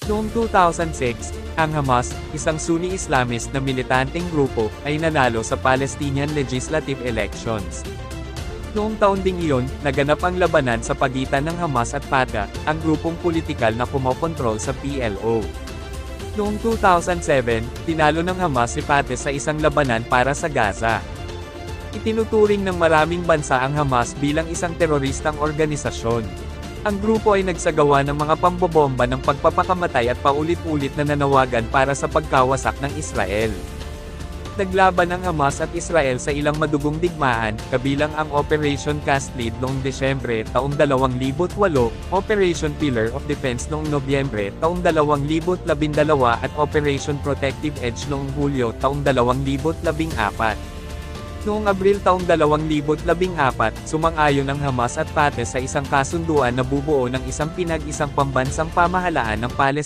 Noong 2006, ang Hamas, isang Sunni Islamist na militanteng grupo, ay nanalo sa Palestinian legislative elections. Noong taon ding iyon, naganap ang labanan sa pagitan ng Hamas at Fatah, ang grupong politikal na kumokontrol sa PLO. Noong 2007, tinalo ng Hamas si Fatah sa isang labanan para sa Gaza. Itinuturing ng maraming bansa ang Hamas bilang isang teroristang organisasyon. Ang grupo ay nagsagawa ng mga pambobomba ng pagpapakamatay at paulit-ulit na nanawagan para sa pagkawasak ng Israel. Naglaban ang Hamas at Israel sa ilang madugong digmaan, kabilang ang Operation Cast Lead noong Desyembre taong 2008, Operation Pillar of Defense noong Nobyembre taong 2012 at Operation Protective Edge noong Hulyo taong 2014. Noong Abril taong 2014, sumang-ayon ang Hamas at Fatah sa isang kasunduan na bubuo ng isang pinag-isang pambansang pamahalaan ng Palestina.